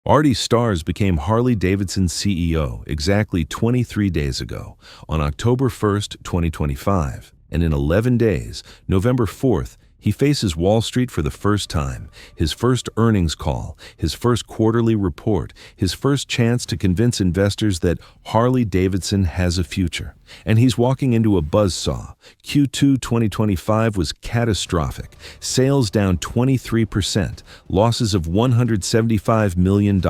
Artie Starrs became Harley-Davidson's CEO exactly 23 days ago, on October 1st, 2025. And in 11 days, November 4th, he faces Wall Street for the first time, his first earnings call, his first quarterly report, his first chance to convince investors that Harley-Davidson has a future. And he's walking into a buzzsaw. Q2 2025 was catastrophic. Sales down 23%, losses of $175 million,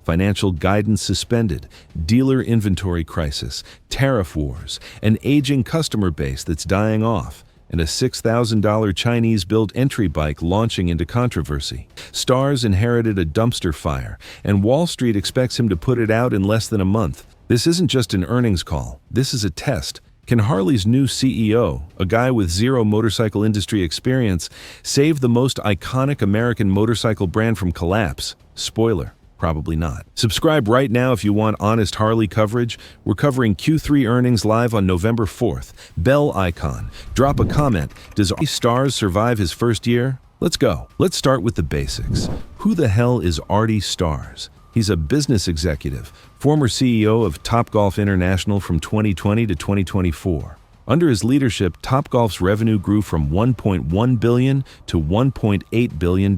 financial guidance suspended, dealer inventory crisis, tariff wars, an aging customer base that's dying off, and a $6,000 Chinese-built entry bike launching into controversy. Starrs inherited a dumpster fire, and Wall Street expects him to put it out in less than a month. This isn't just an earnings call. This is a test. Can Harley's new CEO, a guy with zero motorcycle industry experience, save the most iconic American motorcycle brand from collapse? Spoiler: probably not. Subscribe right now if you want honest Harley coverage. We're covering Q3 earnings live on November 4th. Bell icon. Drop a comment. Does Artie Starrs survive his first year? Let's go. Let's start with the basics. Who the hell is Artie Starrs? He's a business executive, former CEO of Topgolf International from 2020 to 2024. Under his leadership, Topgolf's revenue grew from $1.1 billion to $1.8 billion.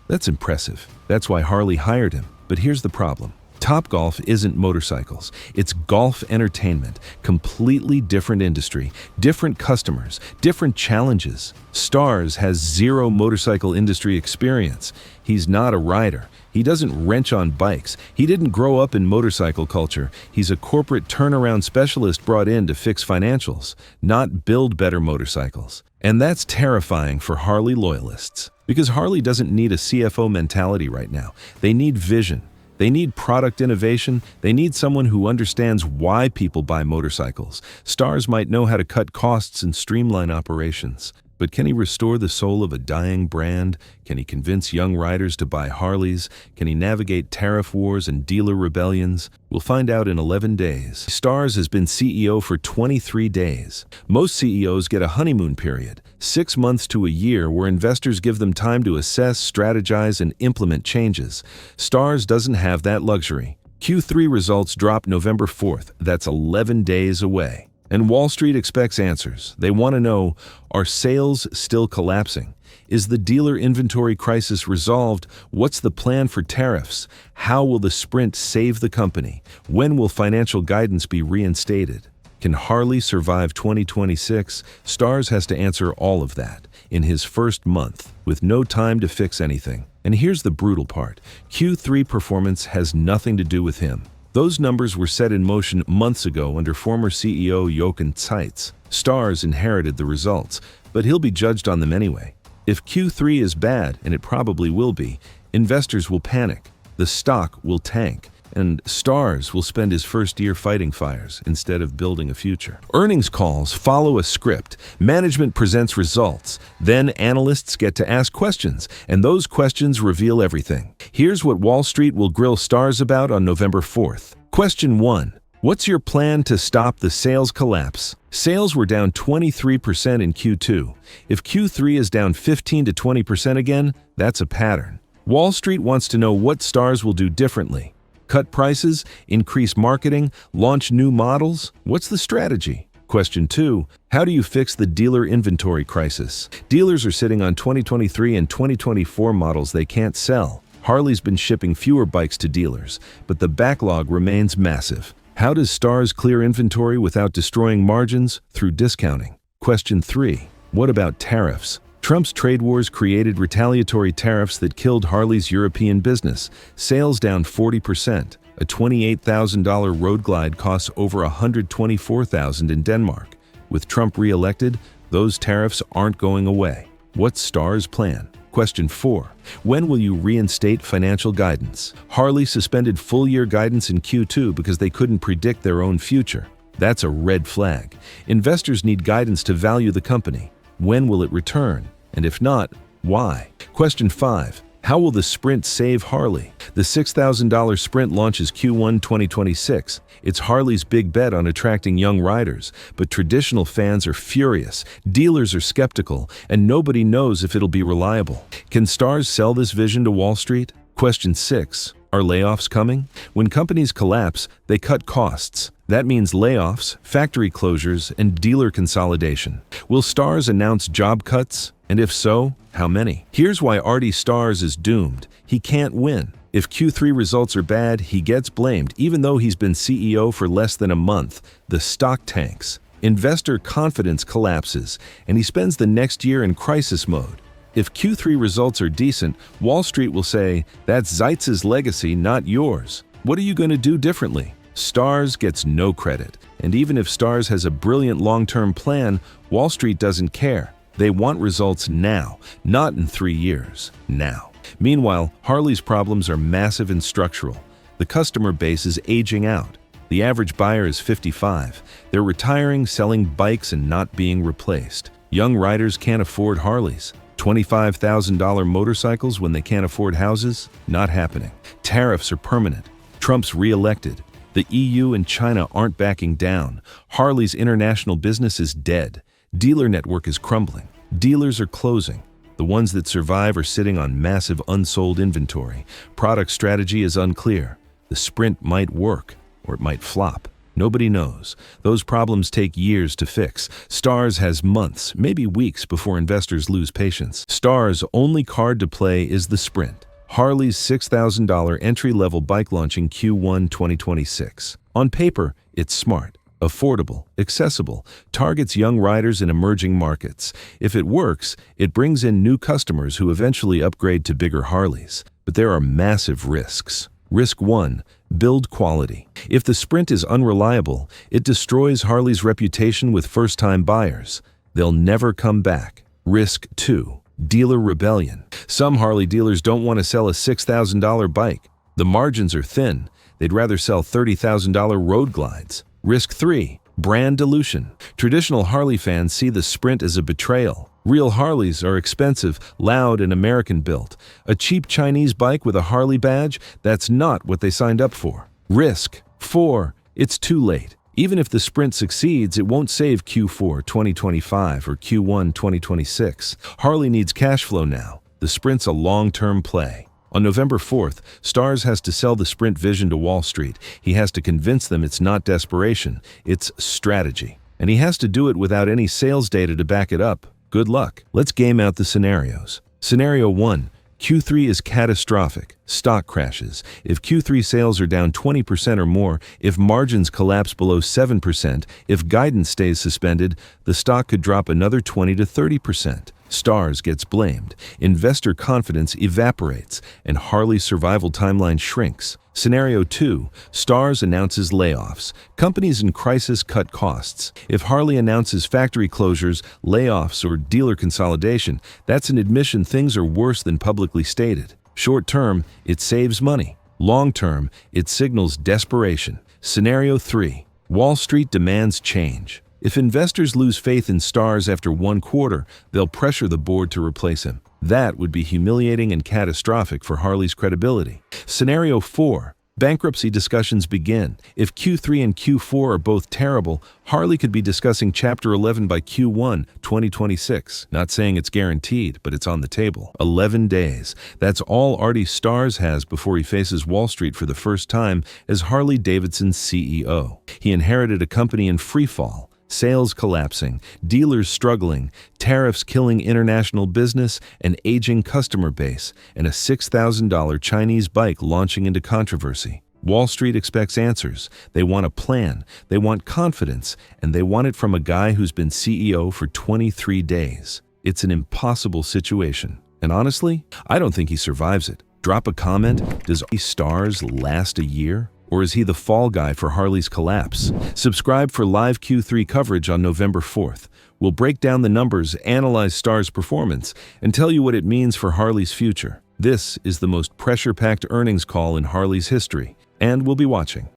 That's impressive. That's why Harley hired him. But here's the problem. Topgolf isn't motorcycles. It's golf entertainment. Completely different industry, different customers, different challenges. Starrs has zero motorcycle industry experience. He's not a rider. He doesn't wrench on bikes. He didn't grow up in motorcycle culture. He's a corporate turnaround specialist brought in to fix financials, not build better motorcycles. And that's terrifying for Harley loyalists. Because Harley doesn't need a CFO mentality right now. They need vision. They need product innovation. They need someone who understands why people buy motorcycles. Starrs might know how to cut costs and streamline operations. But can he restore the soul of a dying brand? Can he convince young riders to buy Harleys? Can he navigate tariff wars and dealer rebellions? We'll find out in 11 days. Starrs has been CEO for 23 days. Most CEOs get a honeymoon period, 6 months to a year, where investors give them time to assess, strategize, and implement changes. Starrs doesn't have that luxury. Q3 results drop November 4th. That's 11 days away. And Wall Street expects answers. They want to know, are sales still collapsing? Is the dealer inventory crisis resolved? What's the plan for tariffs? How will the sprint save the company? When will financial guidance be reinstated? Can Harley survive 2026? Starrs has to answer all of that in his first month, with no time to fix anything. And here's the brutal part. Q3 performance has nothing to do with him. Those numbers were set in motion months ago under former CEO Jochen Zeitz. Starrs inherited the results, but he'll be judged on them anyway. If Q3 is bad, and it probably will be, investors will panic, the stock will tank, and Starrs will spend his first year fighting fires instead of building a future. Earnings calls follow a script. Management presents results. Then analysts get to ask questions, and those questions reveal everything. Here's what Wall Street will grill Starrs about on November 4th. Question 1. What's your plan to stop the sales collapse? Sales were down 23% in Q2. If Q3 is down 15 to 20% again, that's a pattern. Wall Street wants to know what Starrs will do differently. Cut prices, increase marketing, launch new models? What's the strategy? Question 2. How do you fix the dealer inventory crisis? Dealers are sitting on 2023 and 2024 models they can't sell. Harley's been shipping fewer bikes to dealers, but the backlog remains massive. How does Starrs clear inventory without destroying margins? Through discounting. Question 3. What about tariffs? Trump's trade wars created retaliatory tariffs that killed Harley's European business. Sales down 40%. A $28,000 road glide costs over $124,000 in Denmark. With Trump re-elected, those tariffs aren't going away. What's Starrs' plan? Question 4. When will you reinstate financial guidance? Harley suspended full-year guidance in Q2 because they couldn't predict their own future. That's a red flag. Investors need guidance to value the company. When will it return? And if not, why? Question 5. How will the sprint save Harley? The $6,000 sprint launches Q1 2026. It's Harley's big bet on attracting young riders, but traditional fans are furious, dealers are skeptical, and nobody knows if it'll be reliable. Can Starrs sell this vision to Wall Street? Question 6. Are layoffs coming? When companies collapse, they cut costs. That means layoffs, factory closures, and dealer consolidation. Will Starrs announce job cuts? And if so, how many? Here's why Artie Starrs is doomed. He can't win. If Q3 results are bad, he gets blamed. Even though he's been CEO for less than a month, the stock tanks. Investor confidence collapses, and he spends the next year in crisis mode. If Q3 results are decent, Wall Street will say, that's Zeitz's legacy, not yours. What are you going to do differently? Starrs gets no credit. And even if Starrs has a brilliant long-term plan, Wall Street doesn't care. They want results now, not in 3 years, now. Meanwhile, Harley's problems are massive and structural. The customer base is aging out. The average buyer is 55. They're retiring, selling bikes, and not being replaced. Young riders can't afford Harleys. $25,000 motorcycles when they can't afford houses? Not happening. Tariffs are permanent. Trump's re-elected. The EU and China aren't backing down. Harley's international business is dead. Dealer network is crumbling. Dealers are closing. The ones that survive are sitting on massive unsold inventory. Product strategy is unclear. The Sprint might work, or it might flop. Nobody knows. Those problems take years to fix. Starrs has months, maybe weeks before investors lose patience. Starrs' only card to play is the Sprint, Harley's $6,000 entry-level bike launching Q1 2026. On paper, it's smart, affordable, accessible, targets young riders in emerging markets. If it works, it brings in new customers who eventually upgrade to bigger Harleys. But there are massive risks. Risk 1. Build quality. If the Sprint is unreliable, it destroys Harley's reputation with first-time buyers. They'll never come back. Risk 2. Dealer rebellion. Some Harley dealers don't want to sell a $6,000 bike. The margins are thin. They'd rather sell $30,000 road glides. Risk 3. Brand dilution. Traditional Harley fans see the Sprint as a betrayal. Real Harleys are expensive, loud, and American-built. A cheap Chinese bike with a Harley badge? That's not what they signed up for. Risk 4. It's too late. Even if the Sprint succeeds, it won't save Q4 2025 or Q1 2026. Harley needs cash flow now. The Sprint's a long-term play. On November 4th, Starrs has to sell the Sprint vision to Wall Street. He has to convince them it's not desperation, it's strategy. And he has to do it without any sales data to back it up. Good luck. Let's game out the scenarios. Scenario 1. Q3 is catastrophic. Stock crashes. If Q3 sales are down 20% or more, if margins collapse below 7%, if guidance stays suspended, the stock could drop another 20 to 30%. Starrs gets blamed. Investor confidence evaporates, and Harley's survival timeline shrinks. Scenario 2. Starrs announces layoffs. Companies in crisis cut costs. If Harley announces factory closures, layoffs, or dealer consolidation, that's an admission things are worse than publicly stated. Short term, it saves money. Long term, it signals desperation. Scenario 3. Wall Street demands change. If investors lose faith in Starrs after one quarter, they'll pressure the board to replace him. That would be humiliating and catastrophic for Harley's credibility. Scenario 4. Bankruptcy discussions begin. If Q3 and Q4 are both terrible, Harley could be discussing Chapter 11 by Q1 2026. Not saying it's guaranteed, but it's on the table. 11 days. That's all Artie Starrs has before he faces Wall Street for the first time as Harley-Davidson's CEO. He inherited a company in freefall. Sales collapsing, dealers struggling, tariffs killing international business, an aging customer base, and a $6,000 Chinese bike launching into controversy. Wall Street expects answers. They want a plan, they want confidence, and they want it from a guy who's been CEO for 23 days. It's an impossible situation. And honestly, I don't think he survives it. Drop a comment. Does Artie Starrs last a year? Or is he the fall guy for Harley's collapse? Subscribe for live Q3 coverage on November 4th. We'll break down the numbers, analyze Starrs' performance, and tell you what it means for Harley's future. This is the most pressure-packed earnings call in Harley's history, and we'll be watching.